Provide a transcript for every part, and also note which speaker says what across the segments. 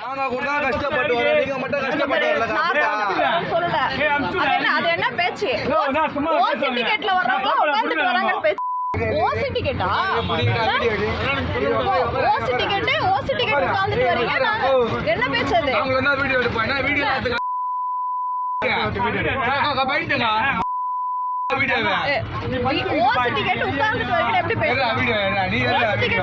Speaker 1: நாங்க கூட கஷ்டப்பட்டு வரோம், நீங்க மட்டும் கஷ்டப்பட்டு வரல.
Speaker 2: சொல்லல அது என்ன பேச்சு? ஓசி டிக்கெட்ல வர்றவங்க உட்கார்ந்துட்டு வராங்கன்னு பேச்சு. ஓசி டிக்கெட்டா? ஓசி டிக்கெட் உட்கார்ந்துட்டு வரீங்க, என்ன பேச்சு அது?
Speaker 1: அவங்க என்ன வீடியோ எடுப்பாங்க? வீடியோ எடுத்துக்க பைட்டுங்க
Speaker 2: ஓசி டிக்கெட் உட்கார்ந்துட்டு வரீங்க எப்படி பேசுறீங்க?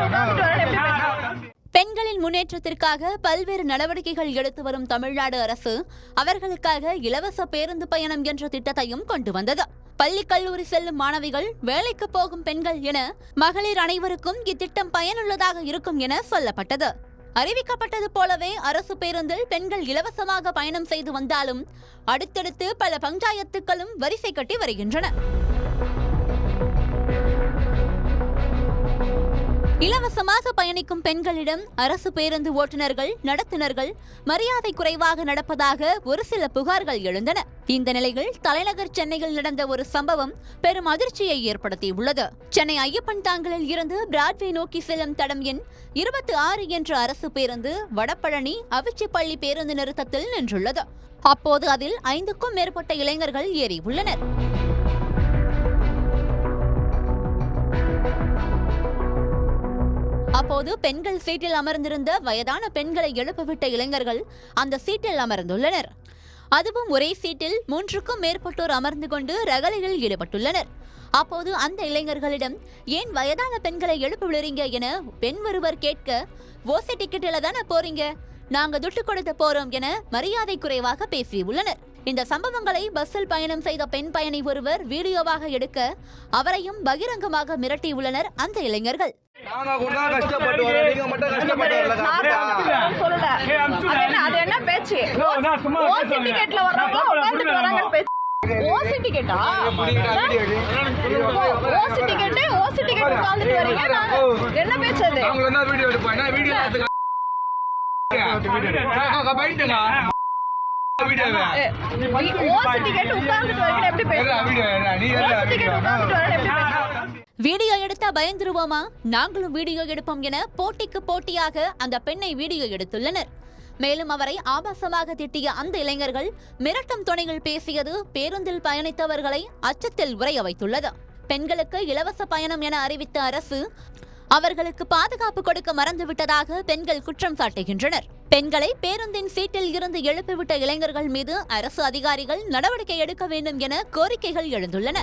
Speaker 3: பெண்களின் முன்னேற்றத்திற்காக பல்வேறு நடவடிக்கைகள் எடுத்து வரும் தமிழ்நாடு அரசு அவர்களுக்காக இலவச பேருந்து பயணம் என்ற திட்டத்தையும் கொண்டு வந்தது. பள்ளி கல்லூரி செல்லும் மாணவிகள், வேலைக்கு போகும் பெண்கள் என மகளிர் அனைவருக்கும் இத்திட்டம் பயனுள்ளதாக இருக்கும் என சொல்லப்பட்டது. அறிவிக்கப்பட்டது போலவே அரசு பேருந்தில் பெண்கள் இலவசமாக பயணம் செய்து வந்தாலும் அடுத்தடுத்து பல பஞ்சாயத்துக்களும் வரிசை கட்டி வருகின்றன. இலவசமாக பயணிக்கும் பெண்களிடம் அரசு பேருந்து ஓட்டுநர்கள், நடத்துனர்கள் மரியாதை குறைவாக நடப்பதாக ஒரு சில புகார்கள் எழுந்தன. இந்த நிலையில் தலைநகர் சென்னையில் நடந்த ஒரு சம்பவம் பெரும் அதிர்ச்சியை ஏற்படுத்தியுள்ளது. சென்னை ஐயப்பன் தாங்கலில் இருந்து பிராட்வே நோக்கி செல்லும் தடம் எண் 26 என்ற அரசு பேருந்து வடபழனி அவிச்சிப்பள்ளி பேருந்து நிறுத்தத்தில் நின்றுள்ளது. அப்போது அதில் 5க்கும் மேற்பட்ட இளைஞர்கள் ஏறி உள்ளனர். அப்போது பெண்கள் சீட்டில் அமர்ந்திருந்த வயதான பெண்களை எழுப்பிவிட்ட இளைஞர்கள் அந்த சீட்டில் அமர்ந்துள்ளனர். அதுவும் ஒரே சீட்டில் 3க்கும் மேற்பட்டோர் அமர்ந்து கொண்டு ரகளையில் ஈடுபட்டுள்ளனர். அப்போது அந்த இளைஞர்களிடம் ஏன் வயதான பெண்களை எழுப்பி விடுறீங்க என பெண் ஒருவர் கேட்க, ஓசி டிக்கெட்டில தானே போறீங்க, நாங்க துட்டு கொடுத்து போறோம் என மரியாதை குறைவாக பேசியுள்ளனர். இந்த சம்பவங்களை பஸ்ஸில் பயணம் செய்த பெண் பயணி ஒருவர் வீடியோவாக எடுக்க அவரையும் பகிரங்கமாக மிரட்டியுள்ளனர் அந்த இளைஞர்கள்.
Speaker 1: நாங்க கூட கஷ்டப்பட்டு வரோம், நீங்க மட்டும் கஷ்டப்பட்டு வரல.
Speaker 2: சொல்லல அது என்ன பேச்சு? ஓசி டிக்கெட்ல வர்றவங்க உட்கார்ந்துட்டு வராங்கன்னு பேச்சு. ஓசி டிக்கெட்டா? ஓசி டிக்கெட் உட்கார்ந்துட்டு வரீங்க, என்ன பேச்சு அது?
Speaker 1: அவங்க என்ன வீடியோ எடுப்பாங்க? வீடியோ எடுத்துக்க பைட்டுங்க
Speaker 2: ஓசி டிக்கெட் உட்கார்ந்துட்டு வரீங்க எப்படி பேசுறீங்க?
Speaker 3: வீடியோ எடுத்தா பயந்துருவோமா, நாங்களும் வீடியோ எடுப்போம் என போட்டிக்கு போட்டியாக அந்த பெண்ணை வீடியோ எடுத்துள்ளனர். மேலும் அவரை ஆபாசமாக திட்டிய அந்த இளைஞர்கள் மிரட்டும் துணையில் பேசியது பேருந்தில் பயணித்தவர்களை அச்சத்தில் உறைய வைத்துள்ளது. பெண்களுக்கு இலவச பயணம் என அறிவித்த அரசு அவர்களுக்கு பாதுகாப்பு கொடுக்க மறந்துவிட்டதாக பெண்கள் குற்றம் சாட்டுகின்றனர். பெண்களை பேருந்தின் சீட்டில் இருந்து எழுப்பிவிட்ட இளைஞர்கள் மீது அரசு அதிகாரிகள் நடவடிக்கை எடுக்க வேண்டும் என கோரிக்கைகள் எழுந்துள்ளன.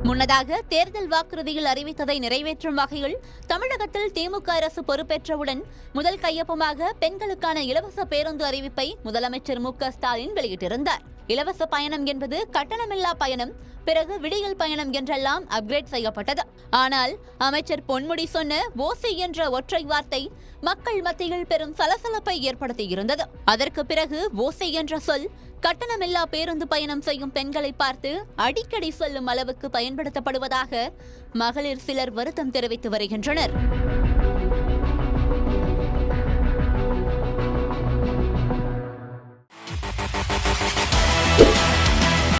Speaker 3: முன்னதாக தேர்தல் வாக்குறுதியில் அறிவித்ததை நிறைவேற்றும் வகையில் தமிழகத்தில் திமுக அரசு பொறுப்பேற்றவுடன் முதல் கையொப்பமாக பெண்களுக்கான இலவச பேருந்து அறிவிப்பை முதலமைச்சர் மு.க.ஸ்டாலின் வெளியிட்டிருந்தார். இலவச பயணம் என்பது கட்டணமில்லா பயணம், பிறகு விடியல் பயணம் என்றெல்லாம் அப்கிரேட் செய்யப்பட்டது. ஆனால் அமைச்சர் பொன்முடி சொன்ன ஓசி என்ற ஒற்றை வார்த்தை மக்கள் மத்தியில் பெரும் சலசலப்பை ஏற்படுத்தியிருந்தது. அதற்கு பிறகு ஓசி என்ற சொல் கட்டணமில்லா பேருந்து பயணம் செய்யும் பெண்களை பார்த்து அடிக்கடி சொல்லும் அளவுக்கு பயன்படுத்தப்படுவதாக மகளிர் சிலர் வருத்தம் தெரிவித்து வருகின்றனர்.